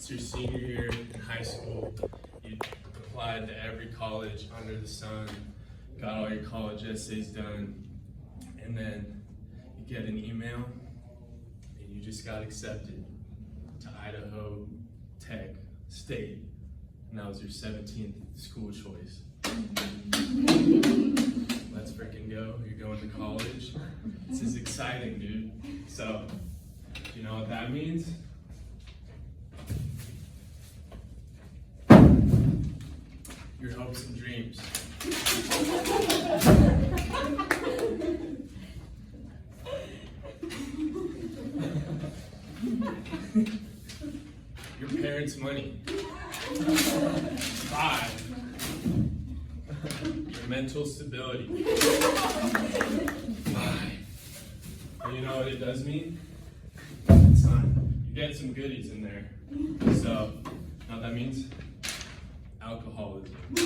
It's your senior year in high school. You applied to every college under the sun, got all your college essays done, and then you get an email and you just got accepted to Idaho Tech State, and that was your 17th school choice. Let's freaking go. You're going to college. This is exciting, dude. So, you know what that means? Your hopes and dreams. Your parents' money. 5. Your mental stability. 5. And you know what it does mean? It's not. You get some goodies in there. So, you know what that means? Alcoholism. Yeah.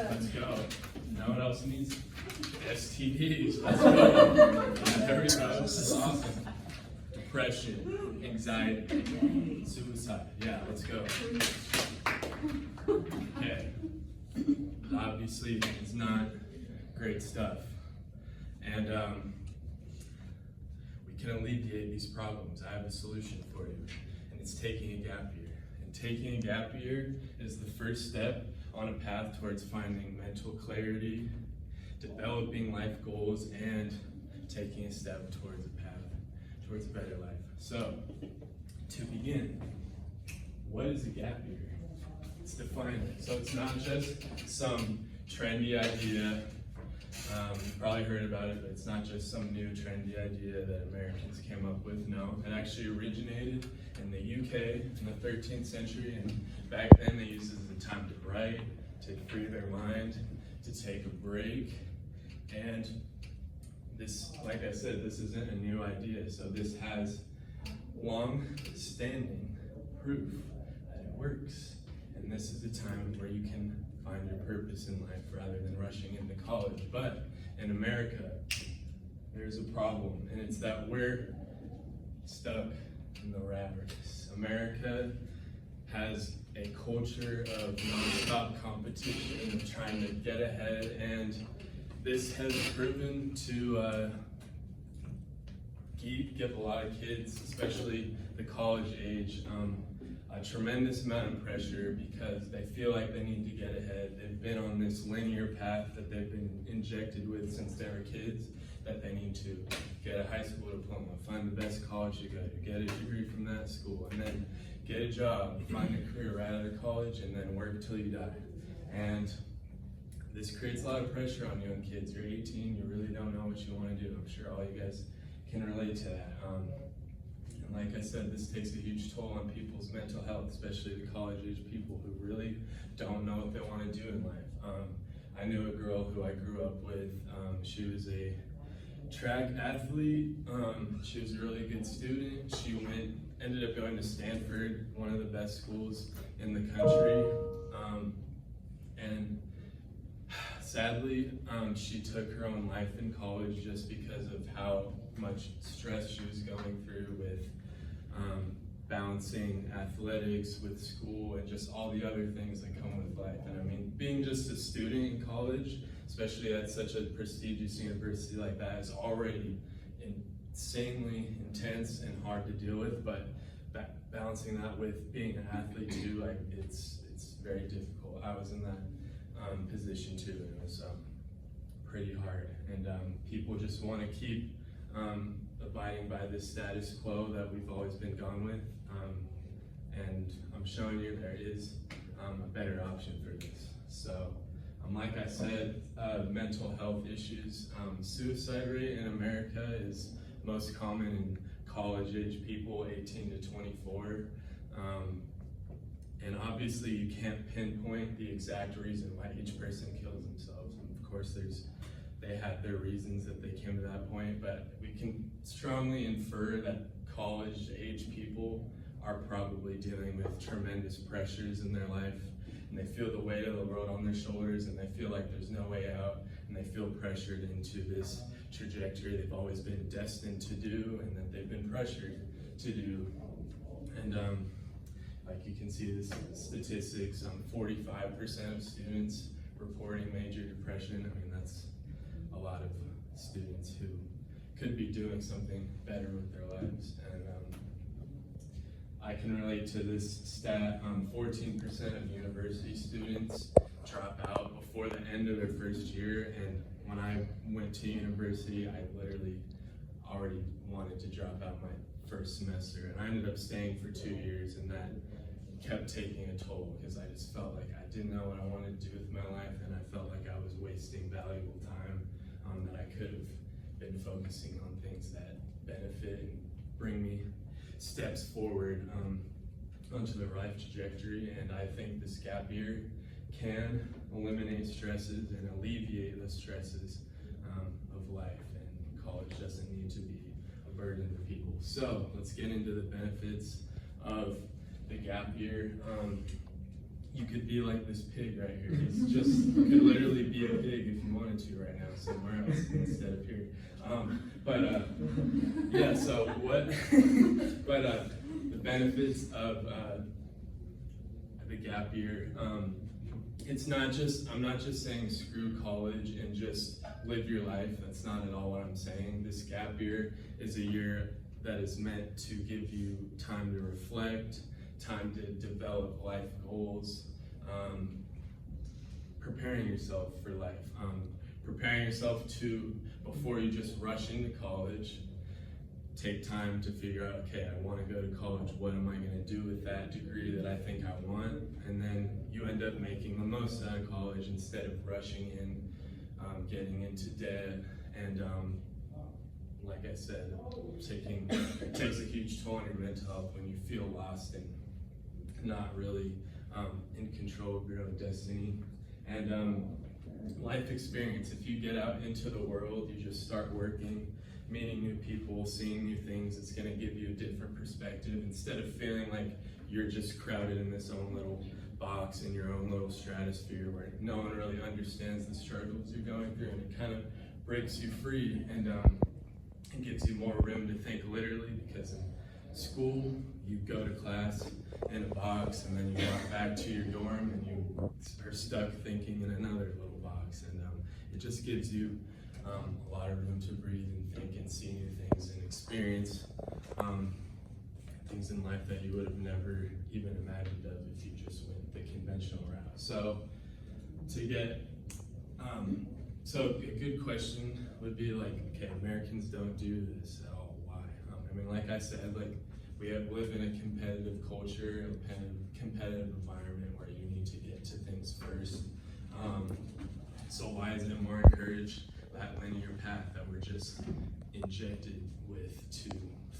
Let's go. You know what else it means? STDs. Let's go. Yeah, there we go. This is awesome. Depression, anxiety, suicide. Yeah, let's go. Okay. Obviously, it's not great stuff. And we can alleviate these problems. I have a solution for you, and it's taking a gap year. And taking a gap year is the first step on a path towards finding mental clarity, developing life goals, and taking a step towards a path towards a better life. So, to begin, what is a gap year? It's defined. So it's not just some trendy idea. You've probably heard about it, but it's not just some new trendy idea that Americans came up with. No, it actually originated in the UK in the 13th century, and back then they used it as a time to write, to free their mind, to take a break. And this, like I said, this isn't a new idea, so this has long-standing proof that it works. And this is a time where you can find your purpose in life rather than rushing into college. But in America, there's a problem, and it's that we're stuck in the rat race. America has a culture of non-stop competition, of trying to get ahead, and this has proven to give a lot of kids, especially the college age, a tremendous amount of pressure because they feel like they need to get ahead. They've been on this linear path that they've been injected with since they were kids, that they need to get a high school diploma, find the best college to go to, get a degree from that school, and then get a job, find a career right out of college, and then work until you die. And this creates a lot of pressure on young kids. You're 18, you really don't know what you want to do. I'm sure all you guys can relate to that. And like I said, this takes a huge toll on people's mental health, especially the college-age people who really don't know what they want to do in life. I knew a girl who I grew up with. She was a track athlete. She was a really good student. She ended up going to Stanford, one of the best schools in the country. And sadly, she took her own life in college just because of how much stress she was going through with balancing athletics with school and just all the other things that come with life. And I mean, being just a student in college, especially at such a prestigious university like that, is already insanely intense and hard to deal with, but balancing that with being an athlete too, like it's very difficult. I was in that position too, and it was pretty hard. And people just want to keep abiding by this status quo that we've always been gone with. And I'm showing you there is a better option for this. So, like I said, mental health issues. Suicide rate in America is most common in college-age people, 18 to 24. And obviously you can't pinpoint the exact reason why each person kills themselves. And of course they had their reasons that they came to that point, but we can strongly infer that college-age people are probably dealing with tremendous pressures in their life, and they feel the weight of the world on their shoulders, and they feel like there's no way out, and they feel pressured into this trajectory they've always been destined to do, and that they've been pressured to do. And like you can see this statistics, 45% of students reporting major depression. I mean, that's a lot of students who could be doing something better with their lives. And I can relate to this stat. 14% of university students drop out before the end of their first year. And when I went to university, I literally already wanted to drop out my first semester. And I ended up staying for 2 years, and that kept taking a toll because I just felt like I didn't know what I wanted to do with my life, and I felt like I was wasting valuable time that I could have been focusing on things that benefit and bring me steps forward onto the life trajectory. And I think this gap year can eliminate stresses and alleviate the stresses of life, and college doesn't need to be a burden to people. So let's get into the benefits of the gap year. You could be like this pig right here. It's just, you could literally be a pig if you wanted to right now, somewhere else instead of here. Yeah, so what, the benefits of the gap year, it's not just, I'm not just saying screw college and just live your life. That's not at all what I'm saying. This gap year is a year that is meant to give you time to reflect, time to develop life goals, preparing yourself for life, preparing yourself to, before you just rush into college, take time to figure out, okay, I want to go to college, what am I going to do with that degree that I think I want? And then you end up making the most out of college instead of rushing in, getting into debt, and like I said, it takes a huge toll on your mental health when you feel lost and not really in control of your own destiny. And life experience, if you get out into the world, you just start working, meeting new people, seeing new things, it's going to give you a different perspective instead of feeling like you're just crowded in this own little box in your own little stratosphere where no one really understands the struggles you're going through, and it kind of breaks you free and it gives you more room to think literally, because in school you go to class in a box and then you walk back to your dorm and you are stuck thinking in another little box, and it just gives you a lot of room to breathe and think and see new things and experience things in life that you would have never even imagined of if you just went the conventional route. So to get, so a good question would be like, okay, Americans don't do this at all, why? I mean, like I said, like we live in a competitive culture, a competitive environment where you need to get to things first. So why isn't it more encouraged that linear path that we're just injected with to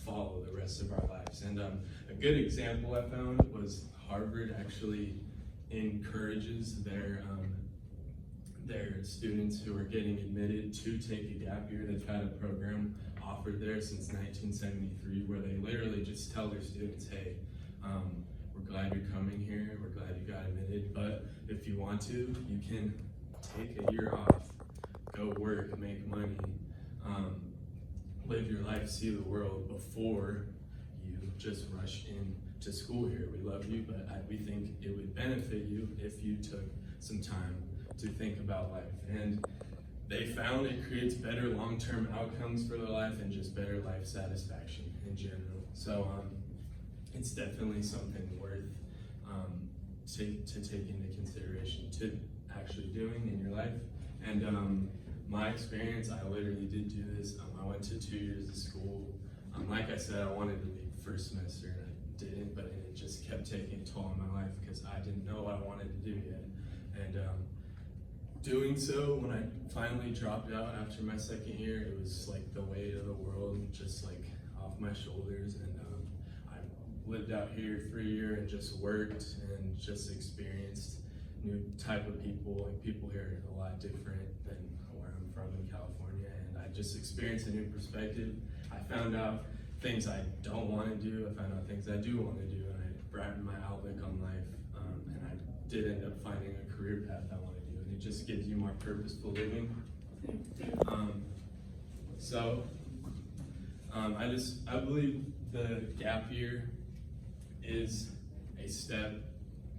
follow the rest of our lives? And a good example I found was Harvard actually encourages their students who are getting admitted to take a gap year. They've had a program offered there since 1973 where they literally just tell their students, hey, we're glad you're coming here, we're glad you got admitted, but if you want to, you can take a year off, go work, make money, live your life, see the world before you just rush into school here. We love you, but we think it would benefit you if you took some time to think about life. And they found it creates better long-term outcomes for their life and just better life satisfaction in general. So it's definitely something worth to take into consideration to actually doing in your life. And my experience, I literally did do this. I went to 2 years of school. Like I said, I wanted to leave first semester and I didn't, but it just kept taking a toll on my life because I didn't know what I wanted to do yet. And doing so, when I finally dropped out after my second year, it was like the weight of the world just like off my shoulders. And I lived out here for a year and just worked and just experienced new type of people. Like people here are a lot different than where I'm from in California, and I just experienced a new perspective. I found out things I don't want to do. I found out things I do want to do, and I broadened my outlook on life. And I did end up finding a career path I want to do, and it just gives you more purposeful living. I believe the gap year is a step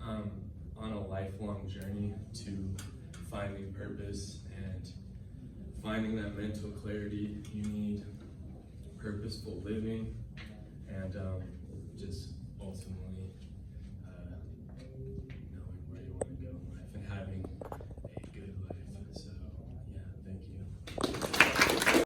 on a lifelong journey to finding purpose and finding that mental clarity. You need purposeful living and just ultimately